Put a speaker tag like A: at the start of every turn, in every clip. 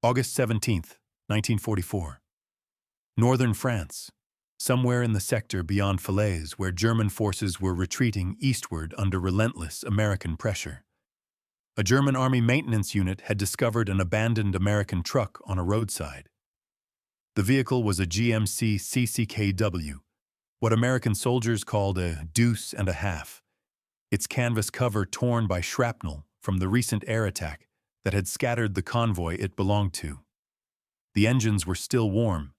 A: August 17, 1944. Northern France, somewhere in the sector beyond Falaise where German forces were retreating eastward under relentless American pressure. A German army maintenance unit had discovered an abandoned American truck on a roadside. The vehicle was a GMC CCKW, what American soldiers called a Deuce-and-a-Half, its canvas cover torn by shrapnel from the recent air attack that had scattered the convoy it belonged to. The engines were still warm.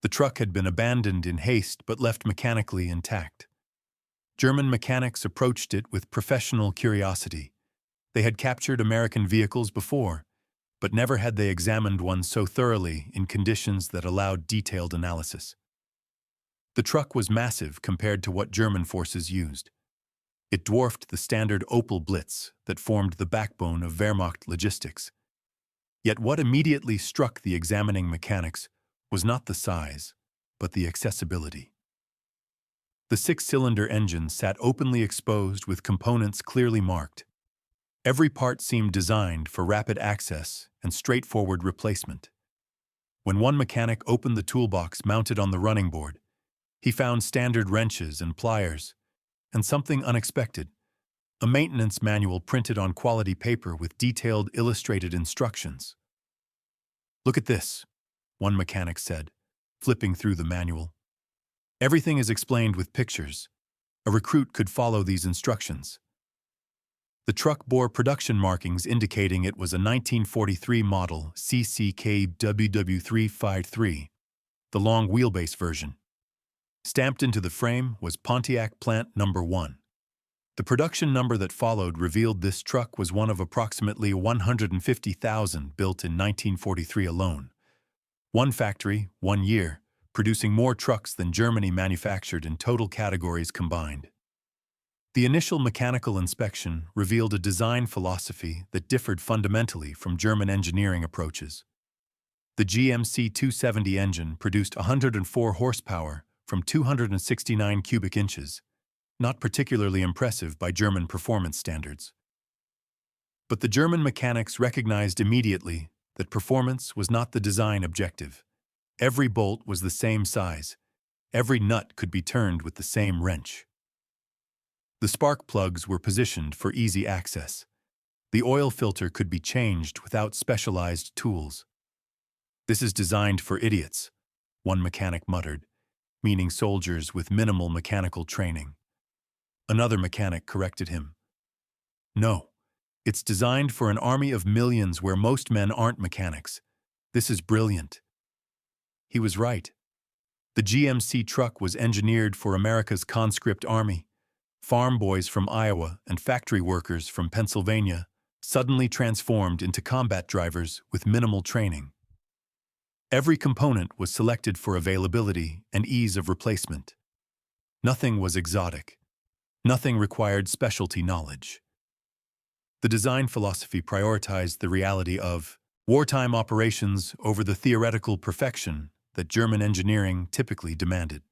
A: The truck had been abandoned in haste but left mechanically intact. German mechanics approached it with professional curiosity. They had captured American vehicles before, but never had they examined one so thoroughly in conditions that allowed detailed analysis. The truck was massive compared to what German forces used. It dwarfed the standard Opel Blitz that formed the backbone of Wehrmacht logistics. Yet what immediately struck the examining mechanics was not the size, but the accessibility. The six-cylinder engine sat openly exposed with components clearly marked. Every part seemed designed for rapid access and straightforward replacement. When one mechanic opened the toolbox mounted on the running board, he found standard wrenches and pliers, and something unexpected, a maintenance manual printed on quality paper with detailed illustrated instructions. "Look at this," one mechanic said, flipping through the manual. "Everything is explained with pictures. A recruit could follow these instructions." The truck bore production markings indicating it was a 1943 model CCKW W353, the long wheelbase version. Stamped into the frame was Pontiac Plant Number 1. The production number that followed revealed this truck was one of approximately 150,000 built in 1943 alone. One factory, 1 year, producing more trucks than Germany manufactured in total categories combined. The initial mechanical inspection revealed a design philosophy that differed fundamentally from German engineering approaches. The GMC 270 engine produced 104 horsepower from 269 cubic inches, not particularly impressive by German performance standards. But the German mechanics recognized immediately that performance was not the design objective. Every bolt was the same size. Every nut could be turned with the same wrench. The spark plugs were positioned for easy access. The oil filter could be changed without specialized tools. "This is designed for idiots," one mechanic muttered, meaning soldiers with minimal mechanical training. Another mechanic corrected him. "No, it's designed for an army of millions where most men aren't mechanics. This is brilliant." He was right. The GMC truck was engineered for America's conscript army. Farm boys from Iowa and factory workers from Pennsylvania suddenly transformed into combat drivers with minimal training. Every component was selected for availability and ease of replacement. Nothing was exotic. Nothing required specialty knowledge. The design philosophy prioritized the reality of wartime operations over the theoretical perfection that German engineering typically demanded.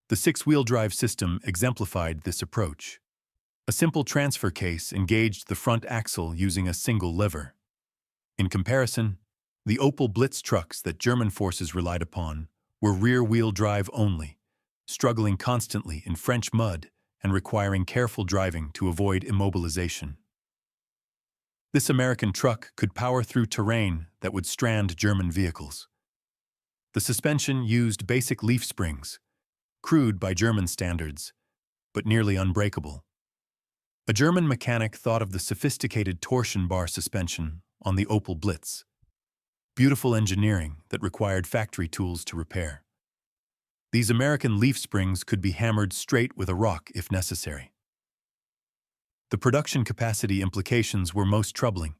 A: The six-wheel drive system exemplified this approach. A simple transfer case engaged the front axle using a single lever. In comparison, the Opel Blitz trucks that German forces relied upon were rear-wheel drive only, struggling constantly in French mud and requiring careful driving to avoid immobilization. This American truck could power through terrain that would strand German vehicles. The suspension used basic leaf springs, crude by German standards, but nearly unbreakable. A German mechanic thought of the sophisticated torsion bar suspension on the Opel Blitz. Beautiful engineering that required factory tools to repair. These American leaf springs could be hammered straight with a rock if necessary. The production capacity implications were most troubling.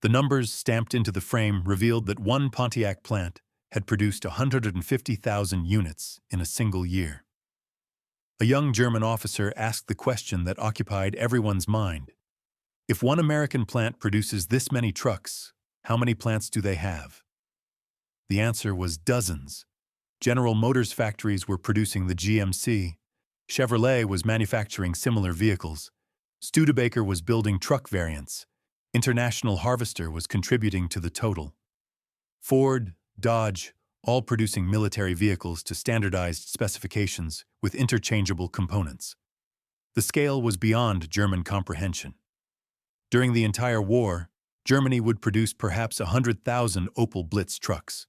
A: The numbers stamped into the frame revealed that one Pontiac plant had produced 150,000 units in a single year. A young German officer asked the question that occupied everyone's mind. If one American plant produces this many trucks, how many plants do they have? The answer was dozens. General Motors factories were producing the GMC. Chevrolet was manufacturing similar vehicles. Studebaker was building truck variants. International Harvester was contributing to the total. Ford, Dodge, all producing military vehicles to standardized specifications with interchangeable components. The scale was beyond German comprehension. During the entire war, Germany would produce perhaps 100,000 Opel Blitz trucks.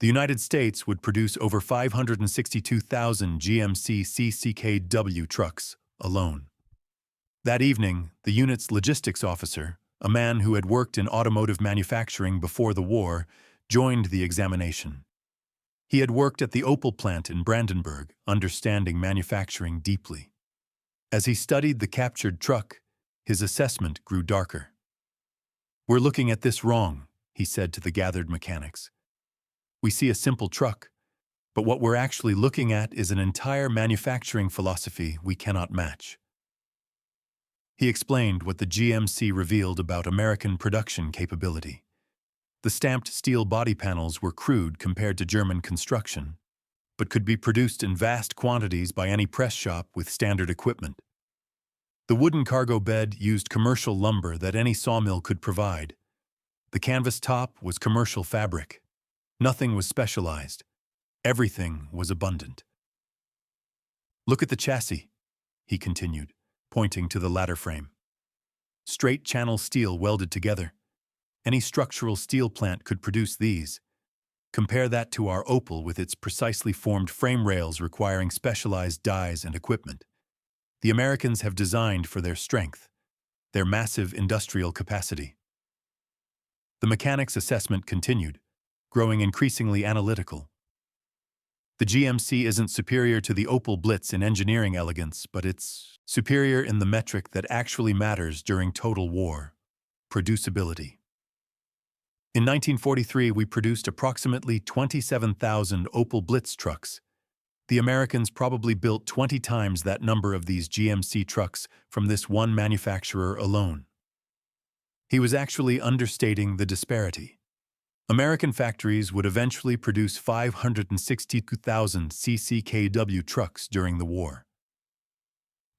A: The United States would produce over 562,000 GMC CCKW trucks alone. That evening, the unit's logistics officer, a man who had worked in automotive manufacturing before the war, joined the examination. He had worked at the Opel plant in Brandenburg, understanding manufacturing deeply. As he studied the captured truck, his assessment grew darker. "We're looking at this wrong," he said to the gathered mechanics. "We see a simple truck, but what we're actually looking at is an entire manufacturing philosophy we cannot match." He explained what the GMC revealed about American production capability. The stamped steel body panels were crude compared to German construction, but could be produced in vast quantities by any press shop with standard equipment. The wooden cargo bed used commercial lumber that any sawmill could provide. The canvas top was commercial fabric. Nothing was specialized. Everything was abundant. "Look at the chassis," he continued, pointing to the ladder frame. "Straight channel steel welded together. Any structural steel plant could produce these. Compare that to our Opel with its precisely formed frame rails requiring specialized dies and equipment. The Americans have designed for their strength, their massive industrial capacity." The mechanic's assessment continued, growing increasingly analytical. "The GMC isn't superior to the Opel Blitz in engineering elegance, but it's superior in the metric that actually matters during total war: producibility. In 1943, we produced approximately 27,000 Opel Blitz trucks. The Americans probably built 20 times that number of these GMC trucks from this one manufacturer alone." He was actually understating the disparity. American factories would eventually produce 562,000 CCKW trucks during the war.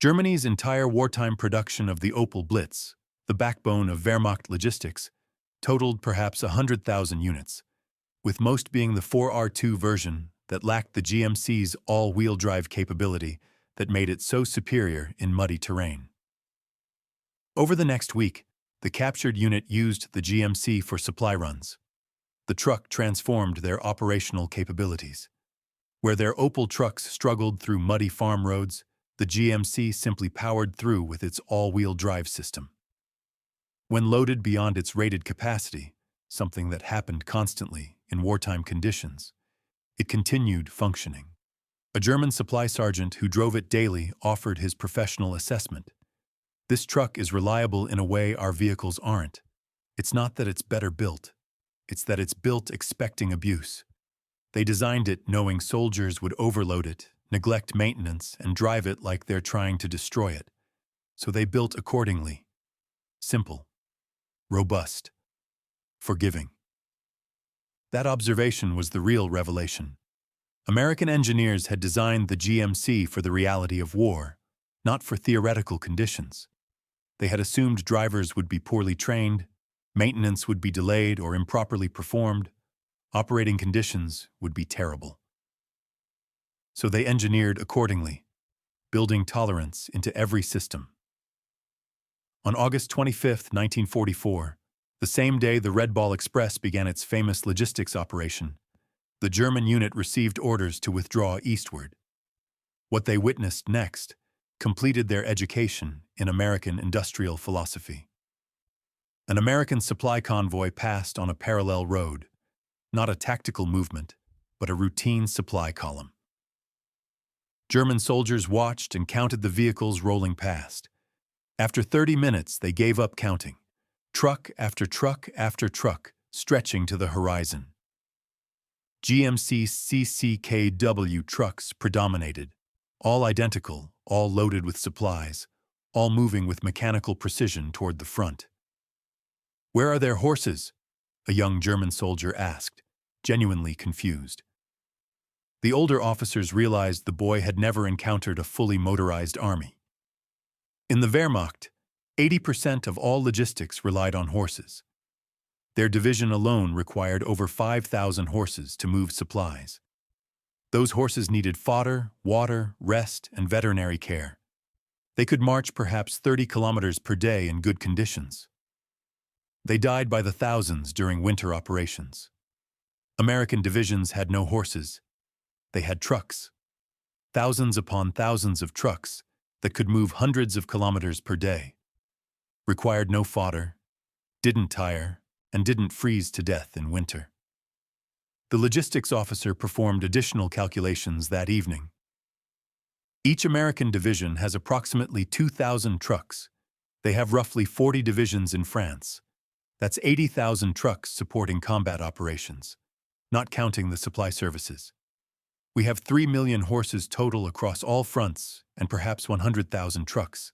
A: Germany's entire wartime production of the Opel Blitz, the backbone of Wehrmacht logistics, totaled perhaps 100,000 units, with most being the 4R2 version that lacked the GMC's all-wheel drive capability that made it so superior in muddy terrain. Over the next week, the captured unit used the GMC for supply runs. The truck transformed their operational capabilities. Where their Opel trucks struggled through muddy farm roads, the GMC simply powered through with its all-wheel drive system. When loaded beyond its rated capacity, something that happened constantly in wartime conditions, it continued functioning. A German supply sergeant who drove it daily offered his professional assessment. "This truck is reliable in a way our vehicles aren't. It's not that it's better built. It's that it's built expecting abuse. They designed it knowing soldiers would overload it, neglect maintenance, and drive it like they're trying to destroy it. So they built accordingly. Simple. Robust. Forgiving." That observation was the real revelation. American engineers had designed the GMC for the reality of war, not for theoretical conditions. They had assumed drivers would be poorly trained, maintenance would be delayed or improperly performed, operating conditions would be terrible. So they engineered accordingly, building tolerance into every system. On August 25, 1944, the same day the Red Ball Express began its famous logistics operation, the German unit received orders to withdraw eastward. What they witnessed next completed their education in American industrial philosophy. An American supply convoy passed on a parallel road, not a tactical movement, but a routine supply column. German soldiers watched and counted the vehicles rolling past. After 30 minutes, they gave up counting, truck after truck after truck, stretching to the horizon. GMC CCKW trucks predominated, all identical, all loaded with supplies, all moving with mechanical precision toward the front. "Where are their horses?" a young German soldier asked, genuinely confused. The older officers realized the boy had never encountered a fully motorized army. In the Wehrmacht, 80% of all logistics relied on horses. Their division alone required over 5,000 horses to move supplies. Those horses needed fodder, water, rest, and veterinary care. They could march perhaps 30 kilometers per day in good conditions. They died by the thousands during winter operations. American divisions had no horses. They had trucks. Thousands upon thousands of trucks that could move hundreds of kilometers per day. Required no fodder, didn't tire, and didn't freeze to death in winter. The logistics officer performed additional calculations that evening. Each American division has approximately 2,000 trucks. They have roughly 40 divisions in France. That's 80,000 trucks supporting combat operations, not counting the supply services. We have 3 million horses total across all fronts and perhaps 100,000 trucks.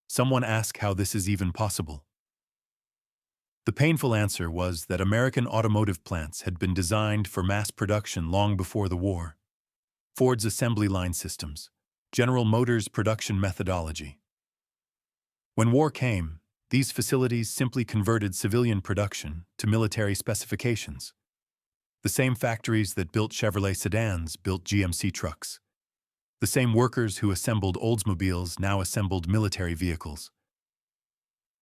A: Someone asked how this is even possible. The painful answer was that American automotive plants had been designed for mass production long before the war. Ford's assembly line systems, General Motors' production methodology. When war came, these facilities simply converted civilian production to military specifications. The same factories that built Chevrolet sedans built GMC trucks. The same workers who assembled Oldsmobiles now assembled military vehicles.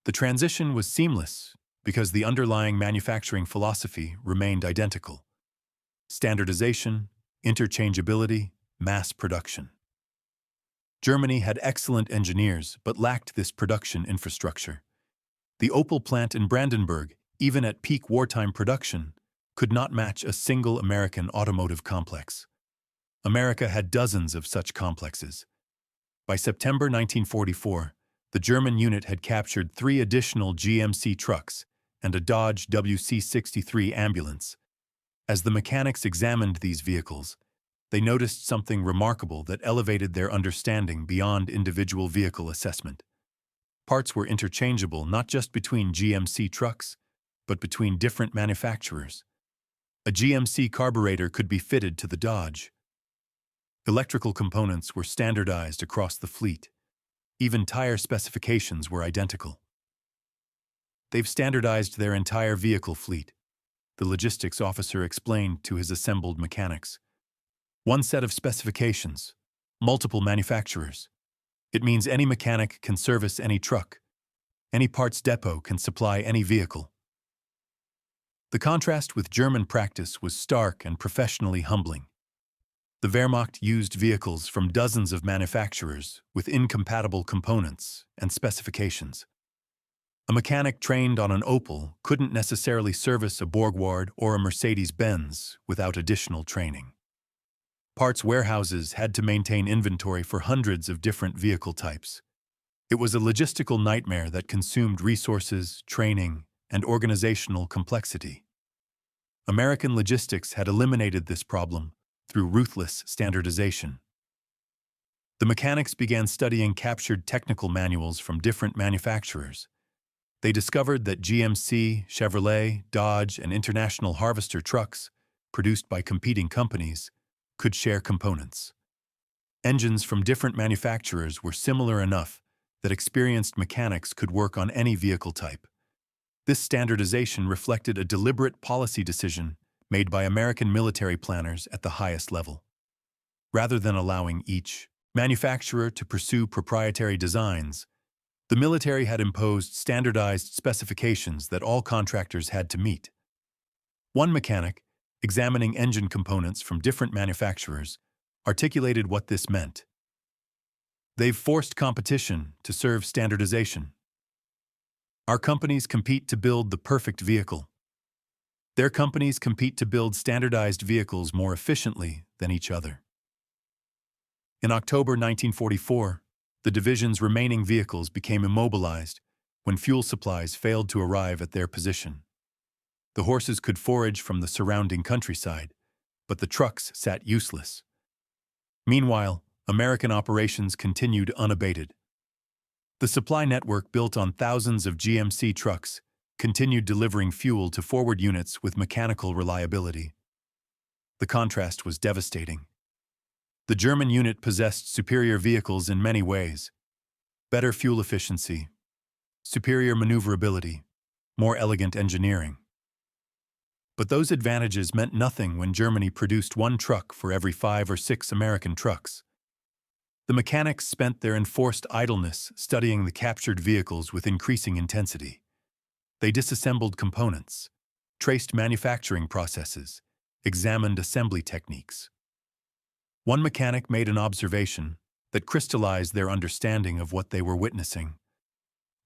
A: The transition was seamless because the underlying manufacturing philosophy remained identical. Standardization, interchangeability, mass production. Germany had excellent engineers but lacked this production infrastructure. The Opel plant in Brandenburg, even at peak wartime production, could not match a single American automotive complex. America had dozens of such complexes. By September 1944, the German unit had captured 3 additional GMC trucks and a Dodge WC-63 ambulance. As the mechanics examined these vehicles, they noticed something remarkable that elevated their understanding beyond individual vehicle assessment. Parts were interchangeable not just between GMC trucks, but between different manufacturers. A GMC carburetor could be fitted to the Dodge. Electrical components were standardized across the fleet. Even tire specifications were identical. They've standardized their entire vehicle fleet, the logistics officer explained to his assembled mechanics. One set of specifications, multiple manufacturers. It means any mechanic can service any truck. Any parts depot can supply any vehicle. The contrast with German practice was stark and professionally humbling. The Wehrmacht used vehicles from dozens of manufacturers with incompatible components and specifications. A mechanic trained on an Opel couldn't necessarily service a Borgward or a Mercedes-Benz without additional training. Parts warehouses had to maintain inventory for hundreds of different vehicle types. It was a logistical nightmare that consumed resources, training, and organizational complexity. American logistics had eliminated this problem through ruthless standardization. The mechanics began studying captured technical manuals from different manufacturers. They discovered that GMC, Chevrolet, Dodge, and International Harvester trucks, produced by competing companies, could share components. Engines from different manufacturers were similar enough that experienced mechanics could work on any vehicle type. This standardization reflected a deliberate policy decision made by American military planners at the highest level. Rather than allowing each manufacturer to pursue proprietary designs, the military had imposed standardized specifications that all contractors had to meet. One mechanic, examining engine components from different manufacturers, articulated what this meant. They've forced competition to serve standardization. Our companies compete to build the perfect vehicle. Their companies compete to build standardized vehicles more efficiently than each other. In October 1944, the division's remaining vehicles became immobilized when fuel supplies failed to arrive at their position. The horses could forage from the surrounding countryside, but the trucks sat useless. Meanwhile, American operations continued unabated. The supply network built on thousands of GMC trucks continued delivering fuel to forward units with mechanical reliability. The contrast was devastating. The German unit possessed superior vehicles in many ways. Better fuel efficiency, superior maneuverability, more elegant engineering. But those advantages meant nothing when Germany produced one truck for every 5 or 6 American trucks. The mechanics spent their enforced idleness studying the captured vehicles with increasing intensity. They disassembled components, traced manufacturing processes, examined assembly techniques. One mechanic made an observation that crystallized their understanding of what they were witnessing.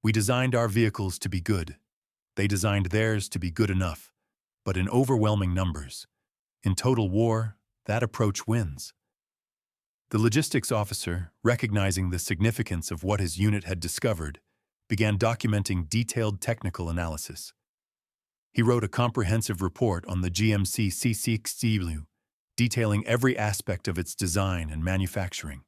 A: We designed our vehicles to be good. They designed theirs to be good enough, but in overwhelming numbers. In total war, that approach wins. The logistics officer, recognizing the significance of what his unit had discovered, began documenting detailed technical analysis. He wrote a comprehensive report on the GMC CCKW, detailing every aspect of its design and manufacturing.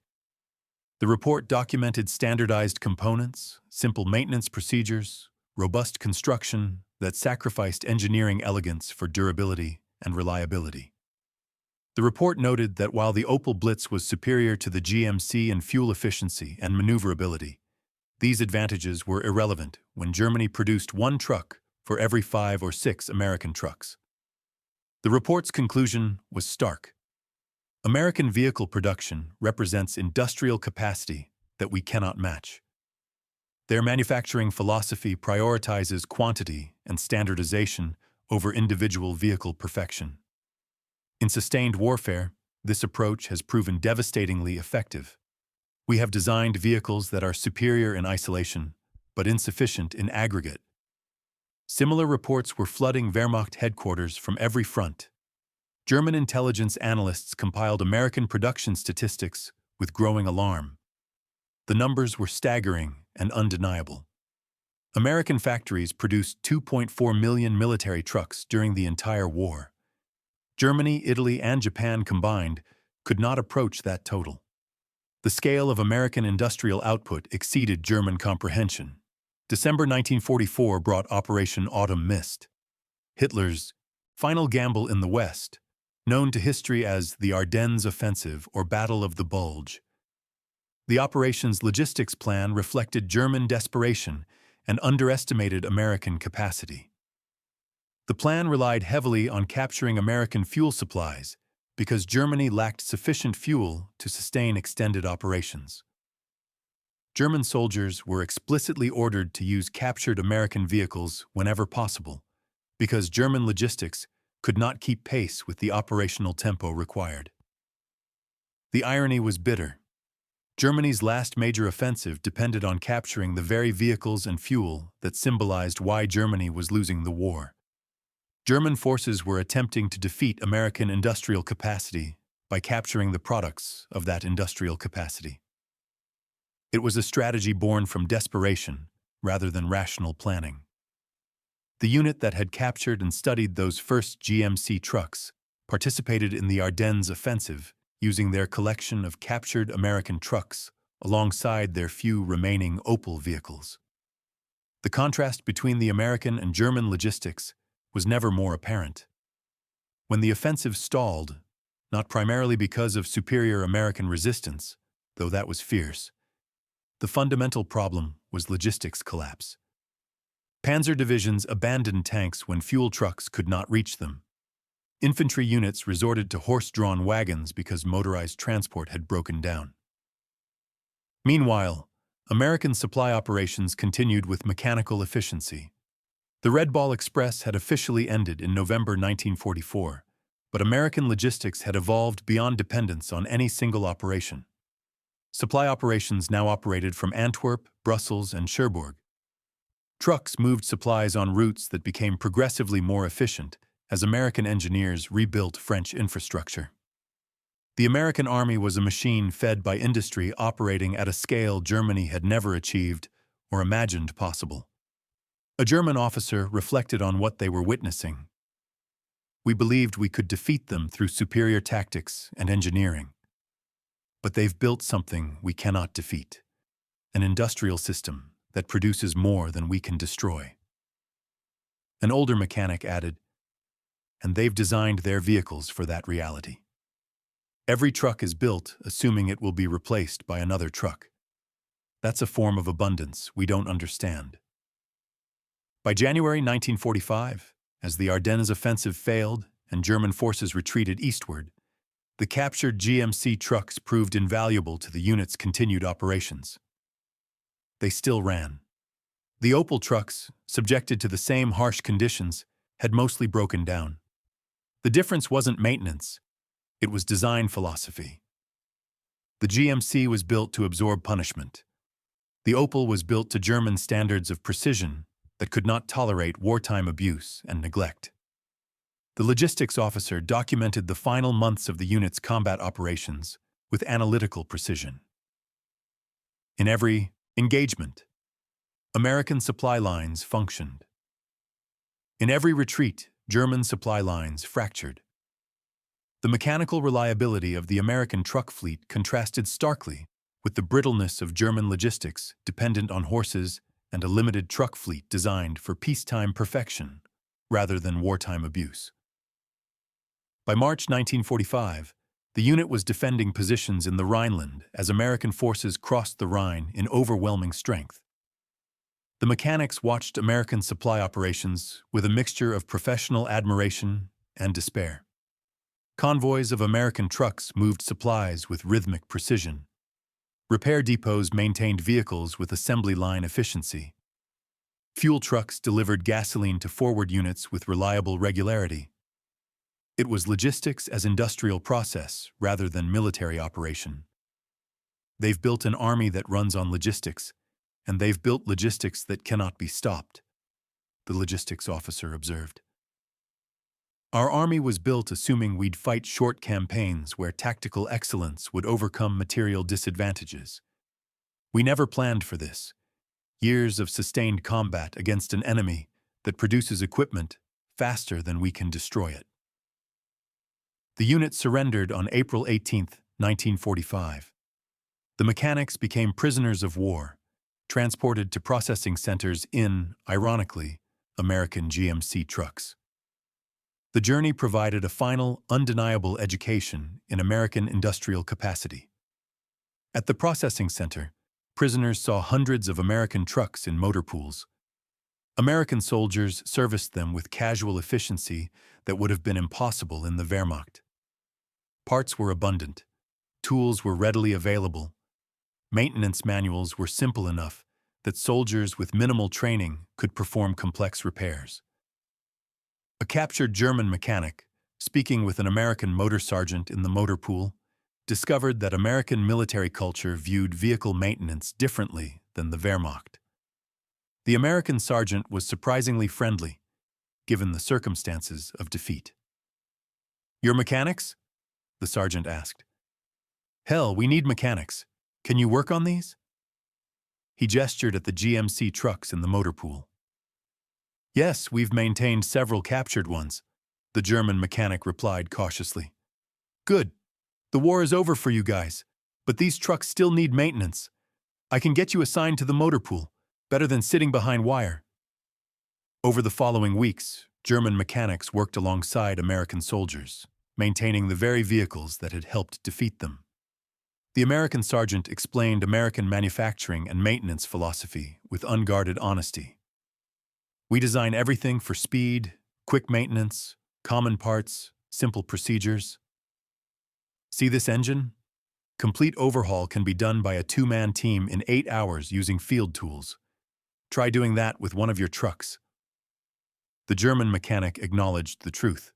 A: The report documented standardized components, simple maintenance procedures, robust construction that sacrificed engineering elegance for durability and reliability. The report noted that while the Opel Blitz was superior to the GMC in fuel efficiency and maneuverability, these advantages were irrelevant when Germany produced one truck for every 5 or 6 American trucks. The report's conclusion was stark. American vehicle production represents industrial capacity that we cannot match. Their manufacturing philosophy prioritizes quantity and standardization over individual vehicle perfection. In sustained warfare, this approach has proven devastatingly effective. We have designed vehicles that are superior in isolation, but insufficient in aggregate. Similar reports were flooding Wehrmacht headquarters from every front. German intelligence analysts compiled American production statistics with growing alarm. The numbers were staggering and undeniable. American factories produced 2.4 million military trucks during the entire war. Germany, Italy, and Japan combined could not approach that total. The scale of American industrial output exceeded German comprehension. December 1944 brought Operation Autumn Mist, Hitler's final gamble in the West, known to history as the Ardennes Offensive or Battle of the Bulge. The operation's logistics plan reflected German desperation and underestimated American capacity. The plan relied heavily on capturing American fuel supplies because Germany lacked sufficient fuel to sustain extended operations. German soldiers were explicitly ordered to use captured American vehicles whenever possible because German logistics could not keep pace with the operational tempo required. The irony was bitter. Germany's last major offensive depended on capturing the very vehicles and fuel that symbolized why Germany was losing the war. German forces were attempting to defeat American industrial capacity by capturing the products of that industrial capacity. It was a strategy born from desperation rather than rational planning. The unit that had captured and studied those first GMC trucks participated in the Ardennes offensive using their collection of captured American trucks alongside their few remaining Opel vehicles. The contrast between the American and German logistics was never more apparent. When the offensive stalled, not primarily because of superior American resistance, though that was fierce, the fundamental problem was logistics collapse. Panzer divisions abandoned tanks when fuel trucks could not reach them. Infantry units resorted to horse-drawn wagons because motorized transport had broken down. Meanwhile, American supply operations continued with mechanical efficiency. The Red Ball Express had officially ended in November 1944, but American logistics had evolved beyond dependence on any single operation. Supply operations now operated from Antwerp, Brussels, and Cherbourg. Trucks moved supplies on routes that became progressively more efficient as American engineers rebuilt French infrastructure. The American Army was a machine fed by industry operating at a scale Germany had never achieved or imagined possible. A German officer reflected on what they were witnessing. We believed we could defeat them through superior tactics and engineering. But they've built something we cannot defeat, an industrial system that produces more than we can destroy. An older mechanic added, and they've designed their vehicles for that reality. Every truck is built assuming it will be replaced by another truck. That's a form of abundance we don't understand. By January 1945, as the Ardennes offensive failed and German forces retreated eastward, the captured GMC trucks proved invaluable to the unit's continued operations. They still ran. The Opel trucks, subjected to the same harsh conditions, had mostly broken down. The difference wasn't maintenance, it was design philosophy. The GMC was built to absorb punishment. The Opel was built to German standards of precision that could not tolerate wartime abuse and neglect. The logistics officer documented the final months of the unit's combat operations with analytical precision. In every engagement, American supply lines functioned. In every retreat, German supply lines fractured. The mechanical reliability of the American truck fleet contrasted starkly with the brittleness of German logistics dependent on horses and a limited truck fleet designed for peacetime perfection rather than wartime abuse. By March 1945, the unit was defending positions in the Rhineland as American forces crossed the Rhine in overwhelming strength. The mechanics watched American supply operations with a mixture of professional admiration and despair. Convoys of American trucks moved supplies with rhythmic precision. Repair depots maintained vehicles with assembly line efficiency. Fuel trucks delivered gasoline to forward units with reliable regularity. It was logistics as industrial process rather than military operation. They've built an army that runs on logistics, and they've built logistics that cannot be stopped, the logistics officer observed. Our army was built assuming we'd fight short campaigns where tactical excellence would overcome material disadvantages. We never planned for this. Years of sustained combat against an enemy that produces equipment faster than we can destroy it. The unit surrendered on April 18, 1945. The mechanics became prisoners of war, transported to processing centers in, ironically, American GMC trucks. The journey provided a final, undeniable education in American industrial capacity. At the processing center, prisoners saw hundreds of American trucks in motor pools. American soldiers serviced them with casual efficiency that would have been impossible in the Wehrmacht. Parts were abundant, tools were readily available, maintenance manuals were simple enough that soldiers with minimal training could perform complex repairs. A captured German mechanic, speaking with an American motor sergeant in the motor pool, discovered that American military culture viewed vehicle maintenance differently than the Wehrmacht. The American sergeant was surprisingly friendly, given the circumstances of defeat. "You're mechanics?" the sergeant asked. "Hell, we need mechanics. Can you work on these?" He gestured at the GMC trucks in the motor pool. "Yes, we've maintained several captured ones," the German mechanic replied cautiously. "Good. The war is over for you guys, but these trucks still need maintenance. I can get you assigned to the motor pool, better than sitting behind wire." Over the following weeks, German mechanics worked alongside American soldiers, maintaining the very vehicles that had helped defeat them. The American sergeant explained American manufacturing and maintenance philosophy with unguarded honesty. "We design everything for speed, quick maintenance, common parts, simple procedures. See this engine? Complete overhaul can be done by a two-man team in 8 hours using field tools. Try doing that with one of your trucks." The German mechanic acknowledged the truth.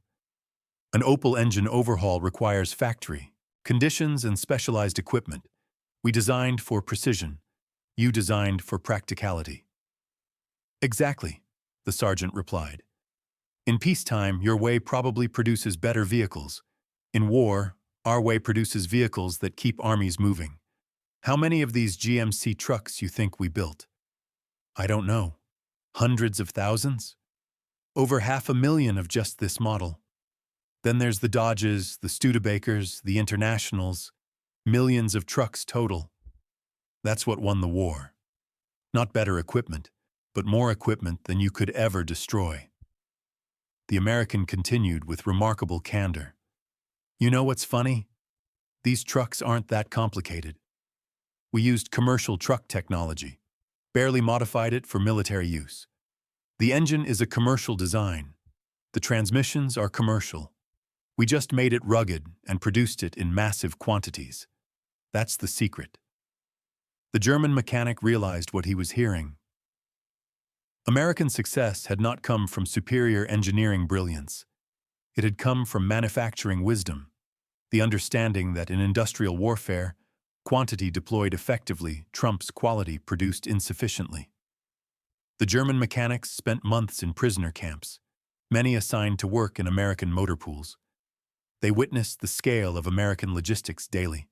A: An Opel engine overhaul requires factory, conditions, and specialized equipment. We designed for precision. You designed for practicality. "Exactly," the sergeant replied. "In peacetime, your way probably produces better vehicles. In war, our way produces vehicles that keep armies moving. How many of these GMC trucks you think we built?" "I don't know. Hundreds of thousands? Over 500,000 of just this model. Then there's the Dodges, the Studebakers, the Internationals, millions of trucks total. That's what won the war. Not better equipment, but more equipment than you could ever destroy." The American continued with remarkable candor. "You know what's funny? These trucks aren't that complicated. We used commercial truck technology, barely modified it for military use. The engine is a commercial design. The transmissions are commercial. We just made it rugged and produced it in massive quantities. That's the secret. The German mechanic realized what he was hearing. American success had not come from superior engineering brilliance. It had come from manufacturing wisdom, the understanding that in industrial warfare, quantity deployed effectively trumps quality produced insufficiently. The German mechanics spent months in prisoner camps, many assigned to work in American motor pools. They witnessed the scale of American logistics daily.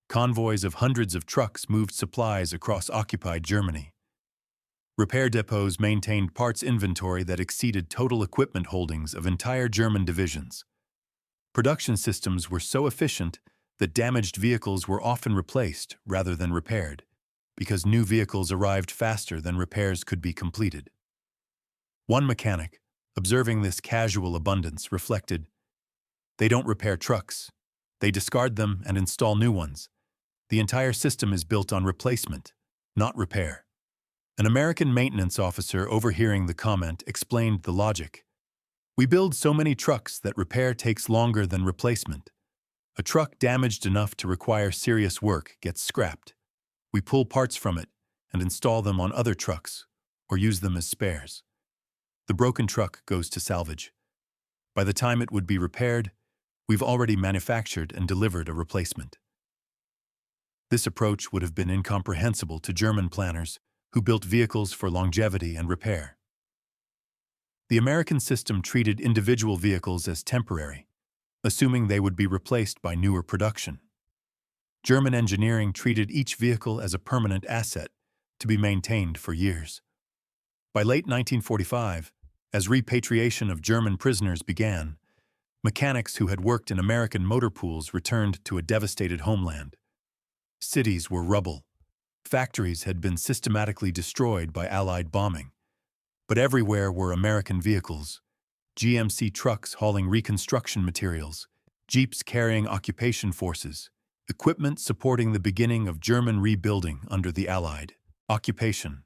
A: Convoys of hundreds of trucks moved supplies across occupied Germany. Repair depots maintained parts inventory that exceeded total equipment holdings of entire German divisions. Production systems were so efficient that damaged vehicles were often replaced rather than repaired, because new vehicles arrived faster than repairs could be completed. One mechanic, observing this casual abundance, reflected, "They don't repair trucks. They discard them and install new ones. The entire system is built on replacement, not repair." An American maintenance officer, overhearing the comment, explained the logic. "We build so many trucks that repair takes longer than replacement. A truck damaged enough to require serious work gets scrapped. We pull parts from it and install them on other trucks or use them as spares. The broken truck goes to salvage. By the time it would be repaired, we've already manufactured and delivered a replacement." This approach would have been incomprehensible to German planners who built vehicles for longevity and repair. The American system treated individual vehicles as temporary, assuming they would be replaced by newer production. German engineering treated each vehicle as a permanent asset to be maintained for years. By late 1945, as repatriation of German prisoners began, mechanics who had worked in American motor pools returned to a devastated homeland. Cities were rubble. Factories had been systematically destroyed by Allied bombing. But everywhere were American vehicles, GMC trucks hauling reconstruction materials, jeeps carrying occupation forces, equipment supporting the beginning of German rebuilding under the Allied occupation.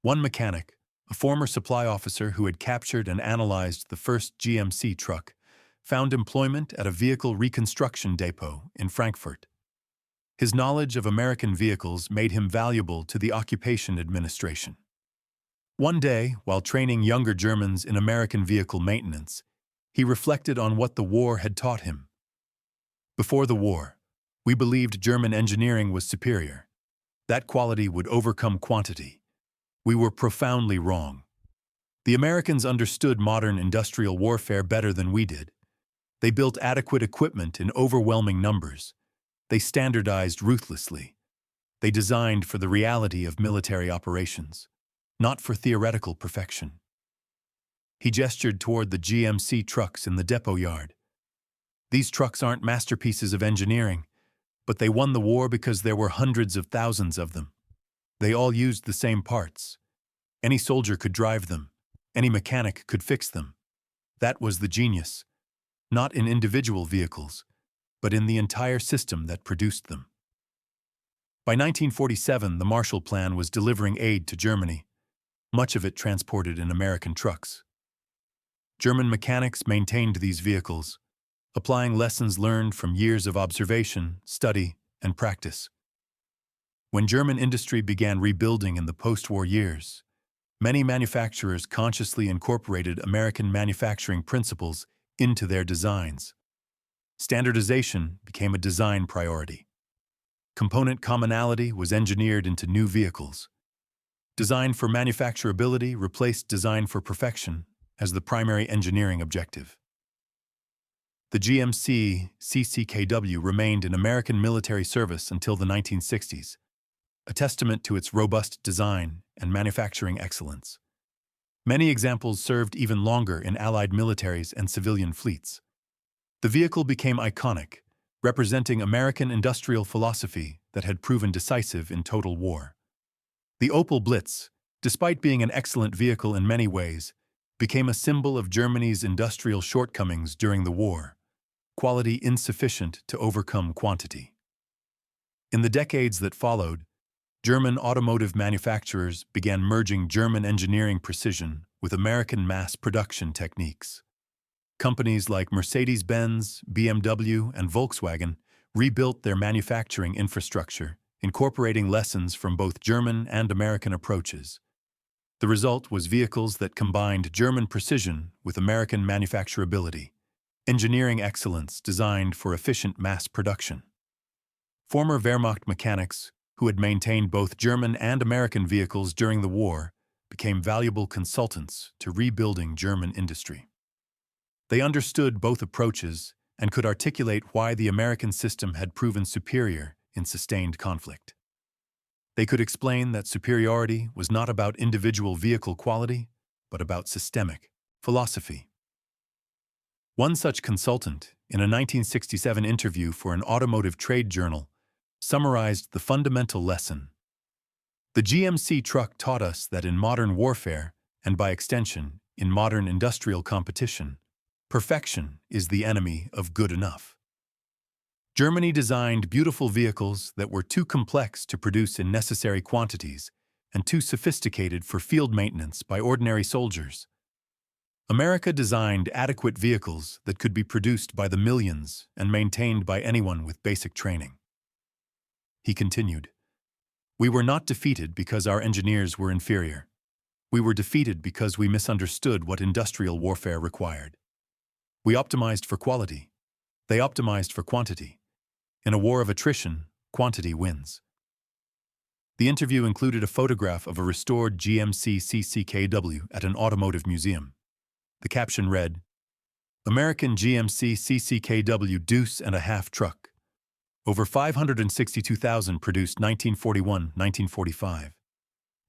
A: One mechanic, a former supply officer who had captured and analyzed the first GMC truck, found employment at a vehicle reconstruction depot in Frankfurt. His knowledge of American vehicles made him valuable to the occupation administration. One day, while training younger Germans in American vehicle maintenance, he reflected on what the war had taught him. "Before the war, we believed German engineering was superior. That quality would overcome quantity. We were profoundly wrong. The Americans understood modern industrial warfare better than we did. They built adequate equipment in overwhelming numbers. They standardized ruthlessly. They designed for the reality of military operations, not for theoretical perfection." He gestured toward the GMC trucks in the depot yard. "These trucks aren't masterpieces of engineering, but they won the war because there were hundreds of thousands of them. They all used the same parts. Any soldier could drive them. Any mechanic could fix them. That was the genius, not in individual vehicles, but in the entire system that produced them." By 1947, the Marshall Plan was delivering aid to Germany, much of it transported in American trucks. German mechanics maintained these vehicles, applying lessons learned from years of observation, study, and practice. When German industry began rebuilding in the post-war years, many manufacturers consciously incorporated American manufacturing principles into their designs. Standardization became a design priority. Component commonality was engineered into new vehicles. Design for manufacturability replaced design for perfection as the primary engineering objective. The GMC CCKW remained in American military service until the 1960s, a testament to its robust design and manufacturing excellence. Many examples served even longer in Allied militaries and civilian fleets. The vehicle became iconic, representing American industrial philosophy that had proven decisive in total war. The Opel Blitz, despite being an excellent vehicle in many ways, became a symbol of Germany's industrial shortcomings during the war, quality insufficient to overcome quantity. In the decades that followed, German automotive manufacturers began merging German engineering precision with American mass production techniques. Companies like Mercedes-Benz, BMW, and Volkswagen rebuilt their manufacturing infrastructure, incorporating lessons from both German and American approaches. The result was vehicles that combined German precision with American manufacturability, engineering excellence designed for efficient mass production. Former Wehrmacht mechanics, who had maintained both German and American vehicles during the war, became valuable consultants to rebuilding German industry. They understood both approaches and could articulate why the American system had proven superior in sustained conflict. They could explain that superiority was not about individual vehicle quality, but about systemic philosophy. One such consultant, in a 1967 interview for an automotive trade journal, summarized the fundamental lesson. The GMC truck taught us that in modern warfare, and by extension, in modern industrial competition, perfection is the enemy of good enough. Germany designed beautiful vehicles that were too complex to produce in necessary quantities and too sophisticated for field maintenance by ordinary soldiers. America designed adequate vehicles that could be produced by the millions and maintained by anyone with basic training. He continued, "We were not defeated because our engineers were inferior. We were defeated because we misunderstood what industrial warfare required. We optimized for quality. They optimized for quantity. In a war of attrition, quantity wins." The interview included a photograph of a restored GMC CCKW at an automotive museum. The caption read, "American GMC CCKW Deuce-and-a-Half truck. Over 562,000 produced 1941-1945.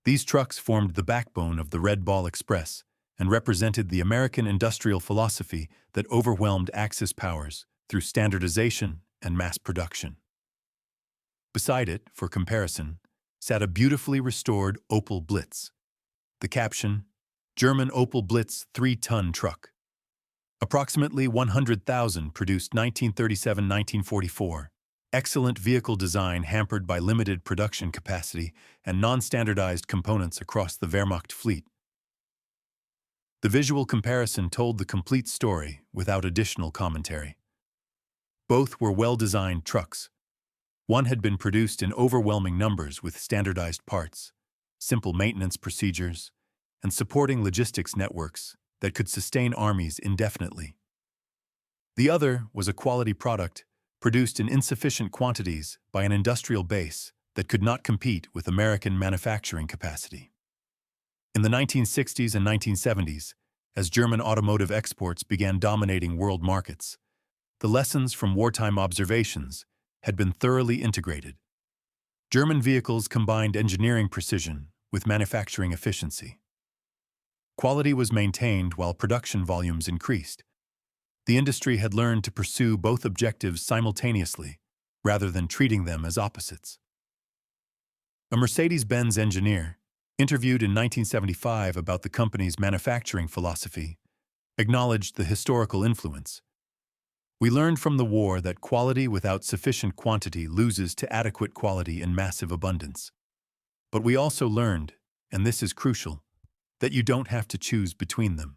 A: These trucks formed the backbone of the Red Ball Express and represented the American industrial philosophy that overwhelmed Axis powers through standardization and mass production." Beside it, for comparison, sat a beautifully restored Opel Blitz. The caption, "German Opel Blitz 3-ton truck. Approximately 100,000 produced 1937-1944. Excellent vehicle design hampered by limited production capacity and non-standardized components across the Wehrmacht fleet." The visual comparison told the complete story without additional commentary. Both were well-designed trucks. One had been produced in overwhelming numbers with standardized parts, simple maintenance procedures, and supporting logistics networks that could sustain armies indefinitely. The other was a quality product produced in insufficient quantities by an industrial base that could not compete with American manufacturing capacity. In the 1960s and 1970s, as German automotive exports began dominating world markets, the lessons from wartime observations had been thoroughly integrated. German vehicles combined engineering precision with manufacturing efficiency. Quality was maintained while production volumes increased. The industry had learned to pursue both objectives simultaneously, rather than treating them as opposites. A Mercedes-Benz engineer, interviewed in 1975 about the company's manufacturing philosophy, acknowledged the historical influence. "We learned from the war that quality without sufficient quantity loses to adequate quality in massive abundance. But we also learned, and this is crucial, that you don't have to choose between them.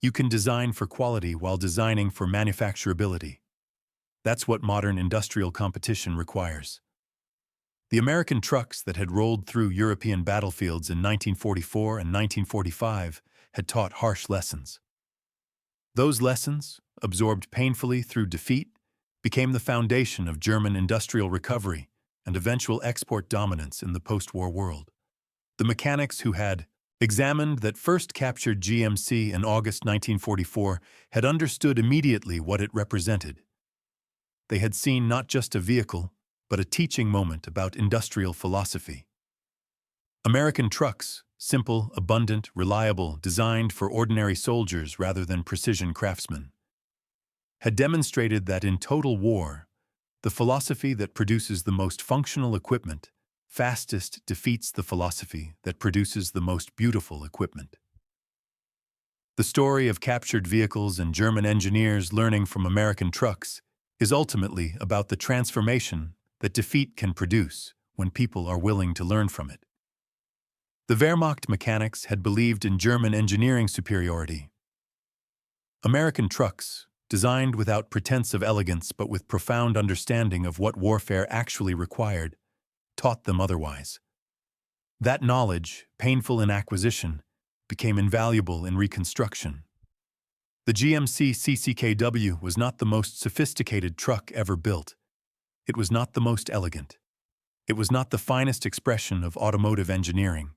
A: You can design for quality while designing for manufacturability. That's what modern industrial competition requires." The American trucks that had rolled through European battlefields in 1944 and 1945 had taught harsh lessons. Those lessons, absorbed painfully through defeat, became the foundation of German industrial recovery and eventual export dominance in the post-war world. The mechanics who had examined that first captured GMC in August 1944 had understood immediately what it represented. They had seen not just a vehicle, but a teaching moment about industrial philosophy. American trucks, simple, abundant, reliable, designed for ordinary soldiers rather than precision craftsmen, had demonstrated that in total war, the philosophy that produces the most functional equipment fastest defeats the philosophy that produces the most beautiful equipment. The story of captured vehicles and German engineers learning from American trucks is ultimately about the transformation that defeat can produce when people are willing to learn from it. The Wehrmacht mechanics had believed in German engineering superiority. American trucks, designed without pretense of elegance but with profound understanding of what warfare actually required, taught them otherwise. That knowledge, painful in acquisition, became invaluable in reconstruction. The GMC CCKW was not the most sophisticated truck ever built. It was not the most elegant. It was not the finest expression of automotive engineering.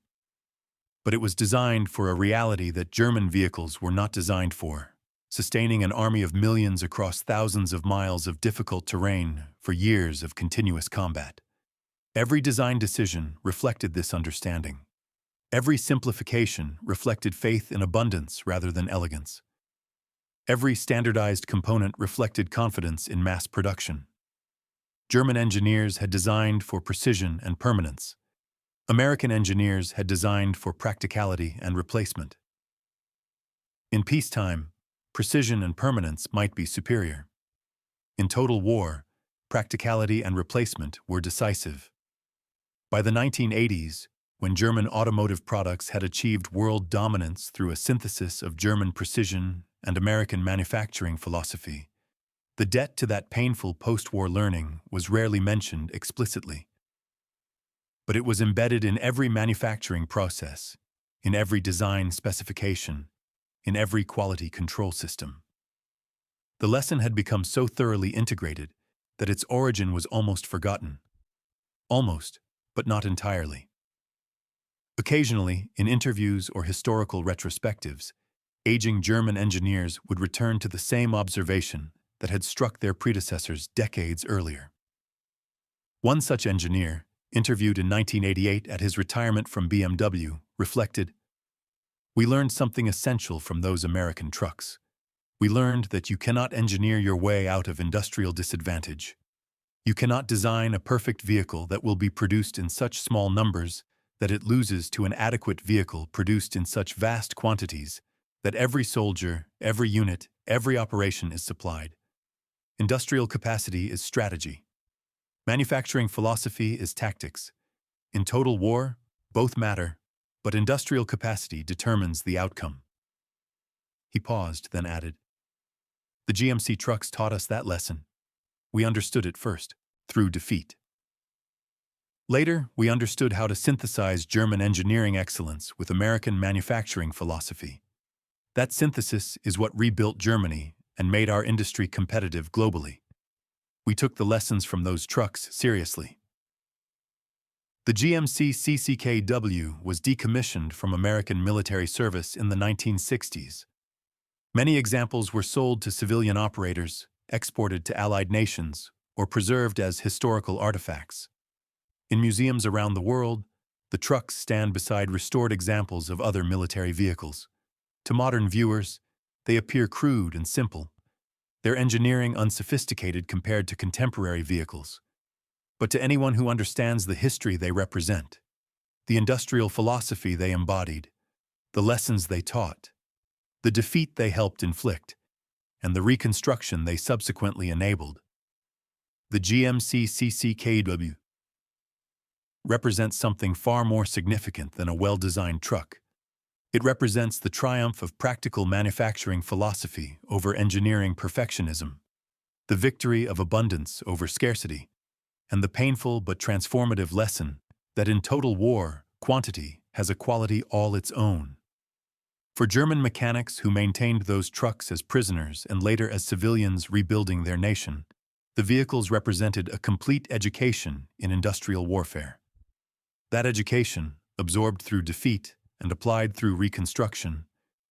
A: But it was designed for a reality that German vehicles were not designed for, sustaining an army of millions across thousands of miles of difficult terrain for years of continuous combat. Every design decision reflected this understanding. Every simplification reflected faith in abundance rather than elegance. Every standardized component reflected confidence in mass production. German engineers had designed for precision and permanence. American engineers had designed for practicality and replacement. In peacetime, precision and permanence might be superior. In total war, practicality and replacement were decisive. By the 1980s, when German automotive products had achieved world dominance through a synthesis of German precision and American manufacturing philosophy, the debt to that painful post-war learning was rarely mentioned explicitly. But it was embedded in every manufacturing process, in every design specification, in every quality control system. The lesson had become so thoroughly integrated that its origin was almost forgotten. Almost, but not entirely. Occasionally, in interviews or historical retrospectives, aging German engineers would return to the same observation that had struck their predecessors decades earlier. One such engineer, interviewed in 1988 at his retirement from BMW, reflected, "We learned something essential from those American trucks. We learned that you cannot engineer your way out of industrial disadvantage. You cannot design a perfect vehicle that will be produced in such small numbers that it loses to an adequate vehicle produced in such vast quantities that every soldier, every unit, every operation is supplied. Industrial capacity is strategy. Manufacturing philosophy is tactics. In total war, both matter, but industrial capacity determines the outcome." He paused, then added, "The GMC trucks taught us that lesson. We understood it first, through defeat. Later, we understood how to synthesize German engineering excellence with American manufacturing philosophy. That synthesis is what rebuilt Germany and made our industry competitive globally. We took the lessons from those trucks seriously." The GMC CCKW was decommissioned from American military service in the 1960s. Many examples were sold to civilian operators, exported to Allied nations, or preserved as historical artifacts. In museums around the world, the trucks stand beside restored examples of other military vehicles. To modern viewers, they appear crude and simple, their engineering unsophisticated compared to contemporary vehicles. But to anyone who understands the history they represent, the industrial philosophy they embodied, the lessons they taught, the defeat they helped inflict, and the reconstruction they subsequently enabled, the GMC CCKW represents something far more significant than a well-designed truck. It represents the triumph of practical manufacturing philosophy over engineering perfectionism, the victory of abundance over scarcity, and the painful but transformative lesson that in total war, quantity has a quality all its own. For German mechanics who maintained those trucks as prisoners and later as civilians rebuilding their nation, the vehicles represented a complete education in industrial warfare. That education, absorbed through defeat and applied through reconstruction,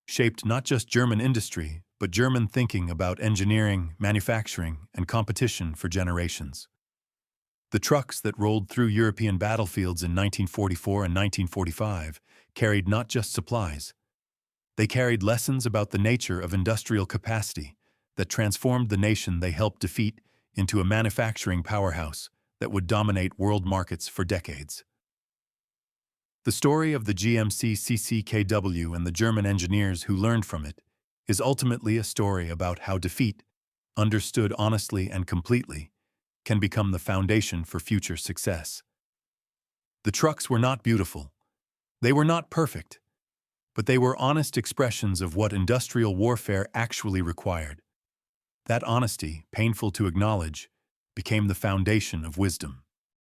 A: shaped not just German industry, but German thinking about engineering, manufacturing, and competition for generations. The trucks that rolled through European battlefields in 1944 and 1945 carried not just supplies. They carried lessons about the nature of industrial capacity that transformed the nation they helped defeat into a manufacturing powerhouse that would dominate world markets for decades. The story of the GMC CCKW and the German engineers who learned from it is ultimately a story about how defeat, understood honestly and completely, can become the foundation for future success. The trucks were not beautiful. They were not perfect. But they were honest expressions of what industrial warfare actually required. That honesty, painful to acknowledge, became the foundation of wisdom.